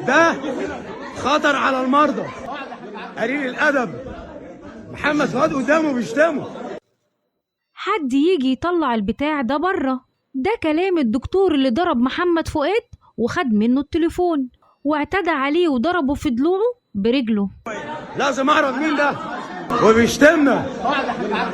ده خطر على المرضى. قليل الادب محمد فؤاد قدامه بيشتمه. حد يجي يطلع البتاع ده بره. ده كلام الدكتور اللي ضرب محمد فؤاد وخد منه التليفون واعتدى عليه وضربه في ضلوعه برجله. لازم اعرف مين ده وبيشتمنا.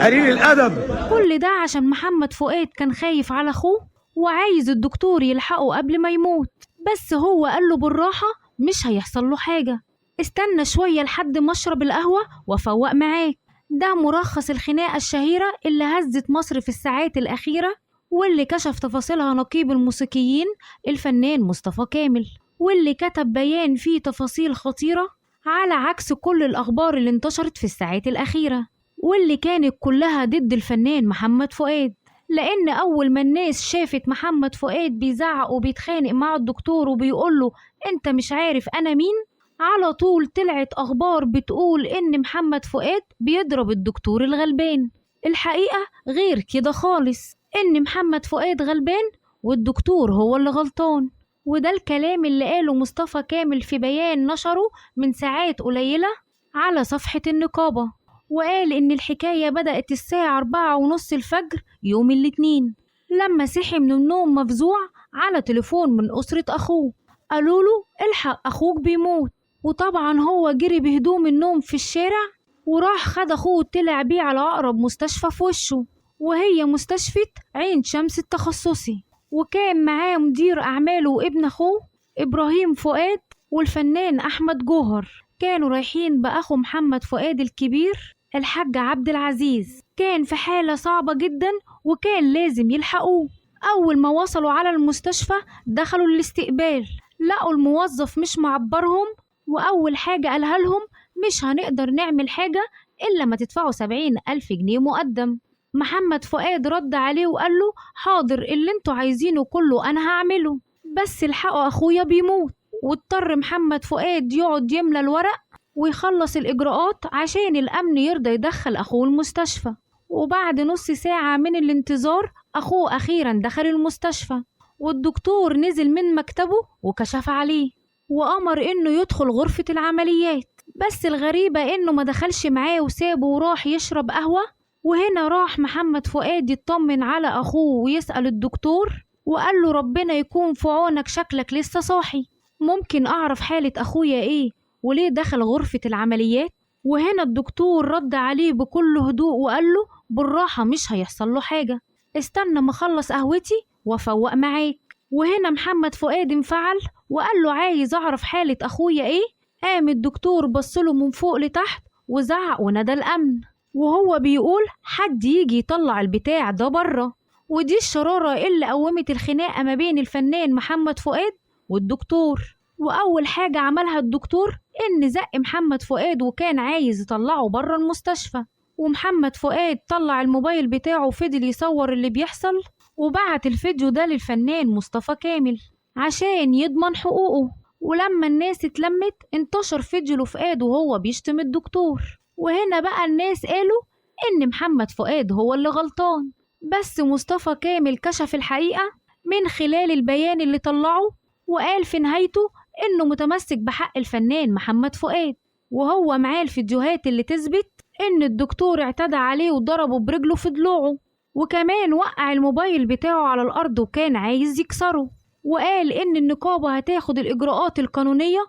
قليل الادب. كل ده عشان محمد فؤاد كان خايف على اخوه وعايز الدكتور يلحقه قبل ما يموت، بس هو قال له بالراحة مش هيحصل له حاجة، استنى شوية لحد ما اشرب القهوة وافوق معاك. ده ملخص الخناقة الشهيرة اللي هزت مصر في الساعات الأخيرة، واللي كشف تفاصيلها نقيب الموسيقيين الفنان مصطفى كامل، واللي كتب بيان فيه تفاصيل خطيرة على عكس كل الأخبار اللي انتشرت في الساعات الأخيرة، واللي كانت كلها ضد الفنان محمد فؤاد. لأن أول ما الناس شافت محمد فؤاد بيزعق وبيتخانق مع الدكتور وبيقوله أنت مش عارف أنا مين، على طول طلعت أخبار بتقول إن محمد فؤاد بيضرب الدكتور الغلبان. الحقيقة غير كده خالص، إن محمد فؤاد غلبان والدكتور هو اللي غلطان. وده الكلام اللي قاله مصطفى كامل في بيان نشره من ساعات قليلة على صفحة النقابة، وقال إن الحكاية بدأت الساعة 4:30 الفجر يوم الاثنين، لما صحي من النوم مفزوع على تليفون من أسرة أخوه، قالوا له الحق أخوك بيموت. وطبعا هو جري بهدوم النوم في الشارع وراح خد أخوه وطلع بيه على أقرب مستشفى في وشه، وهي مستشفى عين شمس التخصصي. وكان معاه مدير أعماله وابن أخوه إبراهيم فؤاد والفنان أحمد جوهر، كانوا رايحين بأخو محمد فؤاد الكبير الحاج عبد العزيز. كان في حالة صعبة جدا وكان لازم يلحقوه. أول ما وصلوا على المستشفى دخلوا الاستقبال، لقوا الموظف مش معبرهم، وأول حاجة قالها لهم مش هنقدر نعمل حاجة إلا ما تدفعوا 70,000 جنيه مقدم. محمد فؤاد رد عليه وقال له حاضر، اللي انتوا عايزينه كله أنا هعمله، بس الحقوا أخويا بيموت. واضطر محمد فؤاد يقعد يملى الورق ويخلص الإجراءات عشان الأمن يرضى يدخل أخوه المستشفى. وبعد نص ساعة من الانتظار أخوه أخيرا دخل المستشفى، والدكتور نزل من مكتبه وكشف عليه وأمر إنه يدخل غرفة العمليات. بس الغريبة إنه ما دخلش معاه وسابه وراح يشرب قهوة. وهنا راح محمد فؤاد يطمن على أخوه ويسأل الدكتور وقال له ربنا يكون في عونك، شكلك لسه صاحي، ممكن أعرف حالة أخويا إيه وليه دخل غرفة العمليات؟ وهنا الدكتور رد عليه بكل هدوء وقال له بالراحة مش هيحصل له حاجة، استنى ما اخلص قهوتي وافوق معاك. وهنا محمد فؤاد انفعل وقال له عايز أعرف حالة أخويا إيه؟ قام الدكتور بصله من فوق لتحت وزعق ونادى الأمن، وهو بيقول حد يجي يطلع البتاع ده بره. ودي الشرارة اللي قومت الخناقة ما بين الفنان محمد فؤاد والدكتور. وأول حاجة عملها الدكتور إن زق محمد فؤاد وكان عايز يطلعه بره المستشفى، ومحمد فؤاد طلع الموبايل بتاعه وفضل يصور اللي بيحصل وبعت الفيديو ده للفنان مصطفى كامل عشان يضمن حقوقه. ولما الناس اتلمت انتشر فيديو لفؤاد وهو بيشتم الدكتور، وهنا بقى الناس قالوا إن محمد فؤاد هو اللي غلطان. بس مصطفى كامل كشف الحقيقة من خلال البيان اللي طلعه، وقال في نهايته إنه متمسك بحق الفنان محمد فؤاد، وهو معاه الفيديوهات اللي تثبت إن الدكتور اعتدى عليه وضربه برجله في ضلوعه، وكمان وقع الموبايل بتاعه على الأرض وكان عايز يكسره. وقال إن النقابة هتاخد الإجراءات القانونية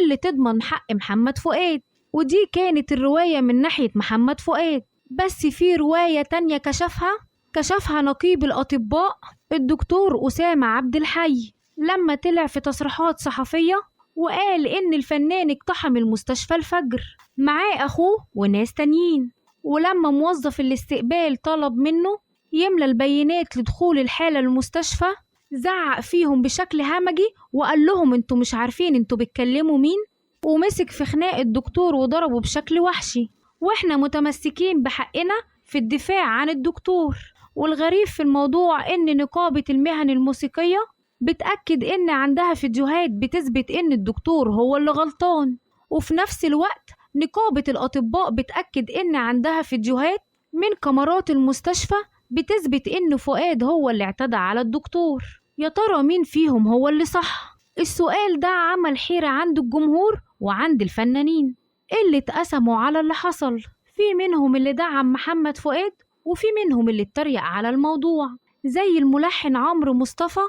اللي تضمن حق محمد فؤاد. ودي كانت الرواية من ناحية محمد فؤاد. بس في رواية تانية كشفها نقيب الأطباء الدكتور أسامة عبد الحي، لما طلع في تصريحات صحفية وقال إن الفنان اقتحم المستشفى الفجر معاه أخوه وناس تانيين، ولما موظف الاستقبال طلب منه يملى البيانات لدخول الحالة المستشفى زعق فيهم بشكل همجي وقال لهم انتوا مش عارفين انتوا بتكلموا مين، ومسك في خناق الدكتور وضربه بشكل وحشي، واحنا متمسكين بحقنا في الدفاع عن الدكتور. والغريب في الموضوع ان نقابة المهن الموسيقية بتأكد ان عندها فيديوهات بتثبت ان الدكتور هو اللي غلطان، وفي نفس الوقت نقابة الأطباء بتأكد ان عندها فيديوهات من كاميرات المستشفى بتثبت ان فؤاد هو اللي اعتدى على الدكتور. يا ترى مين فيهم هو اللي صح؟ السؤال ده عمل حيرة عند الجمهور وعند الفنانين اللي اتقسموا على اللي حصل. في منهم اللي دعم محمد فؤاد وفي منهم اللي اتريق على الموضوع، زي الملحن عمرو مصطفى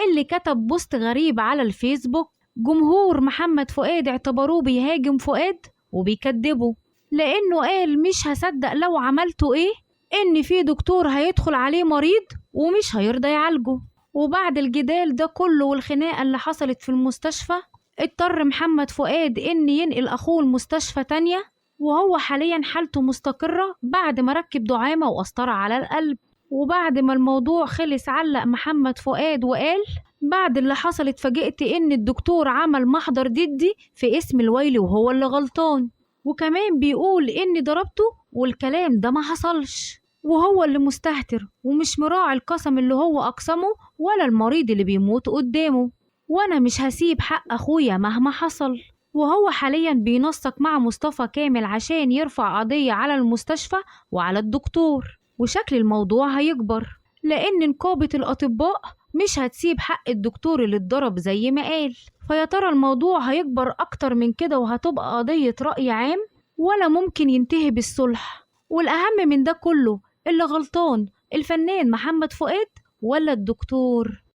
اللي كتب بوست غريب على الفيسبوك. جمهور محمد فؤاد اعتبروه بيهاجم فؤاد وبيكدبه، لأنه قال مش هصدق لو عملته ايه إن في دكتور هيدخل عليه مريض ومش هيرضى يعالجه. وبعد الجدال ده كله والخناقة اللي حصلت في المستشفى، اضطر محمد فؤاد إن ينقل أخوه المستشفى تانية، وهو حاليا حالته مستقرة بعد ما ركب دعامة وقسطرة على القلب. وبعد ما الموضوع خلص علق محمد فؤاد وقال بعد اللي حصل اتفاجئت إن الدكتور عمل محضر ضدي في اسم الويلي وهو اللي غلطان، وكمان بيقول إني ضربته والكلام ده ما حصلش، وهو اللي مستهتر ومش مراعي القسم اللي هو أقسمه ولا المريض اللي بيموت قدامه. وأنا مش هسيب حق أخويا مهما حصل. وهو حاليا بينسق مع مصطفى كامل عشان يرفع قضية على المستشفى وعلى الدكتور، وشكل الموضوع هيكبر لأن نقابة الأطباء مش هتسيب حق الدكتور اللي اتضرب زي ما قال. فيا ترى الموضوع هيكبر أكتر من كده وهتبقى قضية رأي عام ولا ممكن ينتهي بالصلح؟ والأهم من ده كله، اللي غلطان الفنان محمد فؤاد ولا الدكتور؟